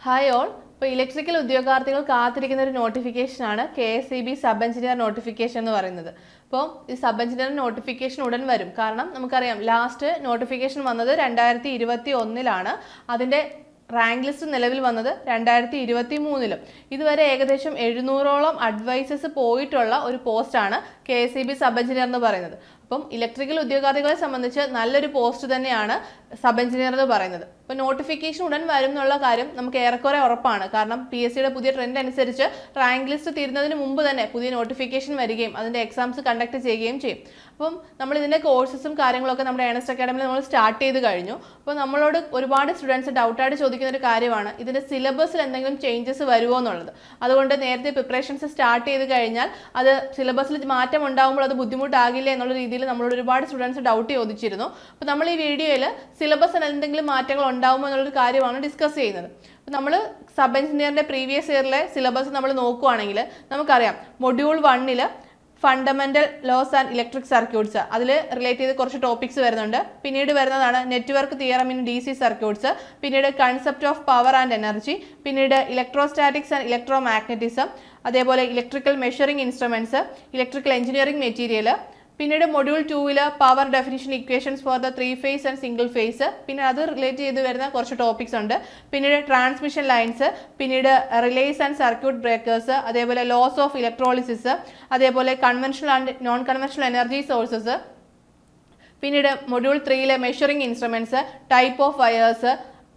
Hi all. ഇപ്പോൾ electrical ഉദ്യോഗാർത്ഥികൾ കാത്തിരിക്കുന്ന ഒരു നോട്ടിഫിക്കേഷനാണ് KSEB സബ് എഞ്ചിനീയർ നോട്ടിഫിക്കേഷൻ എന്ന് പറയുന്നത്. അപ്പോൾ ഈ സബ് എഞ്ചിനീയർ നോട്ടിഫിക്കേഷൻ ഉടൻ വരും. കാരണം നമുക്കറിയാം ലാസ്റ്റ് നോട്ടിഫിക്കേഷൻ വന്നത് 2021 അതിൻ്റെ റാങ്ക് ലിസ്റ്റ് നിലവിൽ വന്നത് 2023 ഇതുവരെ ഏകദേശം 700ഓളം അഡ്വൈസസ് പോയിട്ടുള്ള ഒരു പോസ്റ്റാണ് KSEB സബ് എഞ്ചിനീയർ എന്ന് പറയുന്നത്. അപ്പം ഇലക്ട്രിക്കൽ ഉദ്യോഗാർത്ഥികളെ സംബന്ധിച്ച് നല്ലൊരു പോസ്റ്റ് തന്നെയാണ് സബ് എഞ്ചിനീയർ എന്ന് പറയുന്നത്. അപ്പോൾ നോട്ടിഫിക്കേഷൻ ഉടൻ വരും എന്നുള്ള കാര്യം നമുക്ക് ഏറെക്കുറെ ഉറപ്പാണ്. കാരണം PSCയുടെ പുതിയ ട്രെൻഡ് അനുസരിച്ച് റാങ്ക് ലിസ്റ്റ് തീരുന്നതിന് മുമ്പ് തന്നെ പുതിയ നോട്ടിഫിക്കേഷൻ വരികയും അതിൻ്റെ എക്സാംസ് കണ്ടക്ട് ചെയ്യുകയും ചെയ്യും. അപ്പം നമ്മൾ ഇതിൻ്റെ കോഴ്സസും കാര്യങ്ങളൊക്കെ നമ്മുടെ ഏണസ്റ്റ് അക്കാഡമിയിൽ നമ്മൾ സ്റ്റാർട്ട് ചെയ്ത് കഴിഞ്ഞു. അപ്പോൾ നമ്മളോട് ഒരുപാട് സ്റ്റുഡൻസ് ഡൗട്ടായിട്ട് ചോദിക്കുന്ന ഒരു കാര്യമാണ് ഇതിൻ്റെ സിലബസിൽ എന്തെങ്കിലും ചേഞ്ചസ് വരുമോ എന്നുള്ളത്. അതുകൊണ്ട് നേരത്തെ പ്രിപ്പറേഷൻസ് സ്റ്റാർട്ട് ചെയ്ത് കഴിഞ്ഞാൽ അത് സിലബസിൽ മാറ്റം ഉണ്ടാകുമ്പോൾ അത് ബുദ്ധിമുട്ടാകില്ല എന്നുള്ള രീതിയിൽ നമ്മളോട് ഒരുപാട് സ്റ്റുഡൻസ് ഡൗട്ട് ചോദിച്ചിരുന്നു. അപ്പോൾ നമ്മൾ ഈ വീഡിയോയിൽ സിലബസിൽ എന്തെങ്കിലും മാറ്റങ്ങൾ ഉണ്ടാകുമോ എന്നുള്ളൊരു കാര്യമാണ് ഡിസ്കസ് ചെയ്യുന്നത്. അപ്പോൾ നമ്മൾ സബ് എഞ്ചിനീയറിൻ്റെ പ്രീവിയസ് ഇയറിലെ സിലബസ് നമ്മൾ നോക്കുകയാണെങ്കിൽ നമുക്കറിയാം module 1 fundamental laws and electric circuits അതിൽ റിലേറ്റ് ചെയ്ത് കുറച്ച് ടോപ്പിക്സ് വരുന്നുണ്ട്. പിന്നീട് വരുന്നതാണ് network theorem in DC circuits, പിന്നീട് concept of power and energy, പിന്നീട് ഇലക്ട്രോസ്റ്റാറ്റിക്സ് ആൻഡ് ഇലക്ട്രോ മാഗ്നറ്റിസം, അതേപോലെ electrical measuring instruments, electrical engineering material, പിന്നീട് module 2 power definition equations for the 3 phase and single phase, പിന്നെ അത് relate ചെയ്ത് വരുന്ന കുറച്ച് topics ഉണ്ട്. പിന്നീട് ട്രാൻസ്മിഷൻ ലൈൻസ്, പിന്നീട് റിലേസ് ആൻഡ് സർക്യൂട്ട് ബ്രേക്കേഴ്സ്, അതേപോലെ ലോസ് ഓഫ് ഇലക്ട്രോളിസിസ്, അതേപോലെ conventional and non conventional energy sources, പിന്നീട് module 3 measuring instruments, type of wires,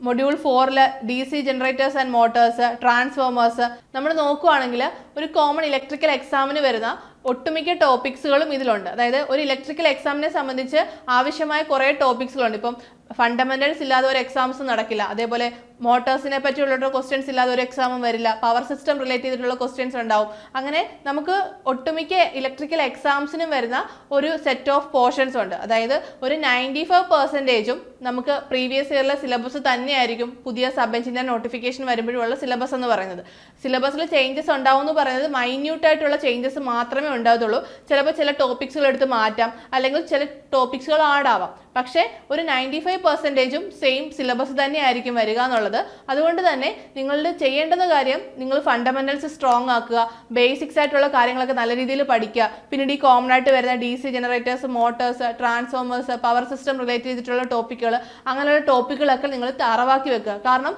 module 4 DC generators and motors, transformers. നമ്മൾ നോക്കുകയാണെങ്കിൽ ഒരു കോമൺ ഇലക്ട്രിക്കൽ എക്സാമിന് വരുന്ന ഒട്ടുമിക്ക ടോപ്പിക്സുകളും ഇതിലുണ്ട്. അതായത് ഒരു ഇലക്ട്രിക്കൽ എക്സാമിനെ സംബന്ധിച്ച് ആവശ്യമായ കുറേ ടോപ്പിക്സുകളുണ്ട്. ഇപ്പം ഫണ്ടമെന്റൽസ് ഇല്ലാതെ ഒരു എക്സാംസ് നടക്കില്ല, അതേപോലെ മോട്ടോഴ്സിനെ പറ്റിയുള്ള ക്വസ്റ്റ്യൻസ് ഇല്ലാതെ ഒരു എക്സാമും വരില്ല, പവർ സിസ്റ്റം റിലേറ്റ് ചെയ്തിട്ടുള്ള ക്വസ്റ്റ്യൻസ് ഉണ്ടാവും. അങ്ങനെ നമുക്ക് ഒട്ടുമിക്ക ഇലക്ട്രിക്കൽ എക്സാംസിനും വരുന്ന ഒരു സെറ്റ് ഓഫ് പോർഷൻസ് ഉണ്ട്. അതായത് ഒരു 95% നമുക്ക് പ്രീവിയസ് ഇയറിലെ സിലബസ് തന്നെയായിരിക്കും പുതിയ സബ് എഞ്ചിനീയർ നോട്ടിഫിക്കേഷൻ വരുമ്പോഴുള്ള സിലബസ് എന്ന് പറയുന്നത്. സിലബസിൽ ചേഞ്ചസ് ഉണ്ടാവും എന്ന് പറയുന്നത് മൈന്യൂട്ടായിട്ടുള്ള ചേഞ്ചസ് മാത്രമേ ഉണ്ടാകത്തുള്ളൂ. ചിലപ്പോൾ ചില ടോപ്പിക്സുകൾ എടുത്ത് മാറ്റാം, അല്ലെങ്കിൽ ചില ടോപ്പിക്സുകൾ ആഡ് ആവാം. പക്ഷേ ഒരു 95%ഉം സെയിം സിലബസ് തന്നെയായിരിക്കും വരിക എന്നുള്ളത്. അതുകൊണ്ട് തന്നെ നിങ്ങളുടെ ചെയ്യേണ്ടുന്ന കാര്യം നിങ്ങൾ ഫണ്ടമെന്റൽസ് സ്ട്രോങ് ആക്കുക, ബേസിക്സ് ആയിട്ടുള്ള കാര്യങ്ങളൊക്കെ നല്ല രീതിയിൽ പഠിക്കുക. പിന്നീട് ഈ കോമൺ ആയിട്ട് വരുന്ന DC generators, Motors, transformers, power system relate ചെയ്തിട്ടുള്ള ടോപ്പിക്കുകൾ, അങ്ങനെയുള്ള ടോപ്പിക്കുകളൊക്കെ നിങ്ങൾ തറവാക്കി വെക്കുക. കാരണം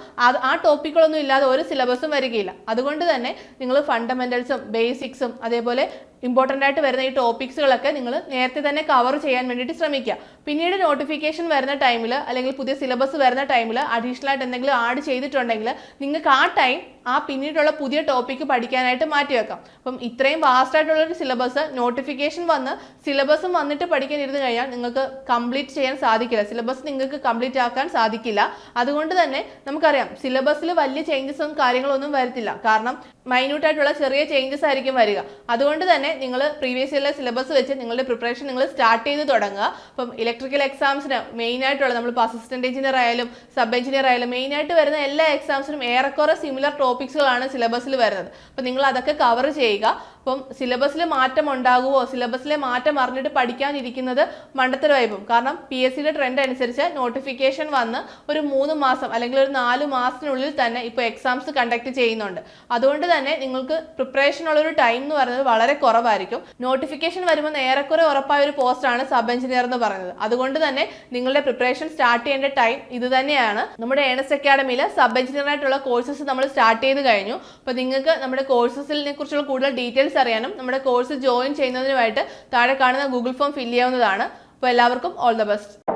ആ ടോപ്പിക്കുകളൊന്നും ഇല്ലാതെ ഒരു സിലബസും വരികയില്ല. അതുകൊണ്ട് തന്നെ നിങ്ങൾ ഫണ്ടമെന്റൽസും ബേസിക്സും അതേപോലെ ഇമ്പോർട്ടൻ്റ് ആയിട്ട് വരുന്ന ഈ ടോപ്പിക്സുകളൊക്കെ നിങ്ങൾ നേരത്തെ തന്നെ കവർ ചെയ്യാൻ വേണ്ടിയിട്ട് ശ്രമിക്കുക. പിന്നീട് നോട്ടിഫിക്കേഷൻ വരുന്ന ടൈമിൽ അല്ലെങ്കിൽ പുതിയ സിലബസ് വരുന്ന ടൈമിൽ അഡീഷണൽ ആയിട്ട് എന്തെങ്കിലും ആഡ് ചെയ്തിട്ടുണ്ടെങ്കിൽ നിങ്ങൾക്ക് ആ ടൈം പിന്നീടുള്ള പുതിയ ടോപ്പിക്ക് പഠിക്കാനായിട്ട് മാറ്റിവെക്കാം. അപ്പം ഇത്രയും വാസ്റ്റ് ആയിട്ടുള്ളൊരു സിലബസ് നോട്ടിഫിക്കേഷൻ വന്ന് സിലബസും വന്നിട്ട് പഠിക്കാൻ ഇരുന്ന് കഴിഞ്ഞാൽ നിങ്ങൾക്ക് കംപ്ലീറ്റ് ചെയ്യാൻ സാധിക്കില്ല, സിലബസ് നിങ്ങൾക്ക് കംപ്ലീറ്റ് ആക്കാൻ സാധിക്കില്ല. അതുകൊണ്ട് തന്നെ നമുക്കറിയാം സിലബസിൽ വലിയ ചേഞ്ചസും കാര്യങ്ങളൊന്നും വരത്തില്ല. കാരണം മൈന്യൂട്ടായിട്ടുള്ള ചെറിയ ചേഞ്ചസ് ആയിരിക്കും വരിക. അതുകൊണ്ട് തന്നെ നിങ്ങൾ പ്രീവിയസ് ഇയറിലെ സിലബസ് വെച്ച് നിങ്ങളുടെ പ്രിപ്പറേഷൻ നിങ്ങൾ സ്റ്റാർട്ട് ചെയ്ത് തുടങ്ങുക. അപ്പം ഇലക്ട്രിക്കൽ എക്സാംസിന് മെയിൻ ആയിട്ടുള്ള നമ്മളിപ്പോൾ അസിസ്റ്റന്റ് എഞ്ചിനീയർ ആയാലും സബ് എഞ്ചിനീയർ ആയാലും മെയിൻ ആയിട്ട് വരുന്ന എല്ലാ എക്സാംസിനും ഏറെക്കുറെ സിമിലർ ടോപ്പിക്സുകളാണ് സിലബസിൽ വരുന്നത്. അപ്പം നിങ്ങൾ അതൊക്കെ കവർ ചെയ്യുക. അപ്പം സിലബസിൽ മാറ്റം ഉണ്ടാകുമോ, സിലബസിലെ മാറ്റം അറിഞ്ഞിട്ട് പഠിക്കാനിരിക്കുന്നത് മണ്ടത്തരമായിപ്പോകും. കാരണം PSCയുടെ ട്രെൻഡ് അനുസരിച്ച് നോട്ടിഫിക്കേഷൻ വന്ന് ഒരു 3 മാസം അല്ലെങ്കിൽ ഒരു 4 മാസത്തിനുള്ളിൽ തന്നെ ഇപ്പോൾ എക്സാംസ് കണ്ടക്ട് ചെയ്യുന്നുണ്ട്. അതുകൊണ്ട് തന്നെ നിങ്ങൾക്ക് പ്രിപ്പറേഷനുള്ളൊരു ടൈം എന്ന് പറയുന്നത് വളരെ കുറവായിരിക്കും. നോട്ടിഫിക്കേഷൻ വരുമ്പോൾ ഏറെക്കുറെ ഉറപ്പായ ഒരു പോസ്റ്റാണ് സബ് എഞ്ചിനീയർ എന്ന് പറയുന്നത്. അതുകൊണ്ട് തന്നെ നിങ്ങളുടെ പ്രിപ്പറേഷൻ സ്റ്റാർട്ട് ചെയ്യേണ്ട ടൈം ഇത് തന്നെയാണ്. നമ്മുടെ ഏണസ്റ്റ് അക്കാഡമിയിൽ സബ് എഞ്ചിനീയർ ആയിട്ടുള്ള കോഴ്സസ് നമ്മൾ സ്റ്റാർട്ട് ചെയ്ത് കഴിഞ്ഞു. അപ്പോൾ നിങ്ങൾക്ക് നമ്മുടെ കോഴ്സസിനെ കുറിച്ചുള്ള കൂടുതൽ ഡീറ്റെയിൽസ് അറിയാനും നമ്മുടെ കോഴ്സ് ജോയിൻ ചെയ്യുന്നതിനുമായിട്ട് താഴെ കാണുന്ന ഗൂഗിൾ ഫോം ഫില്ല് ചെയ്യാവുന്നതാണ്. അപ്പോൾ എല്ലാവർക്കും ഓൾ ദ ബെസ്റ്റ്.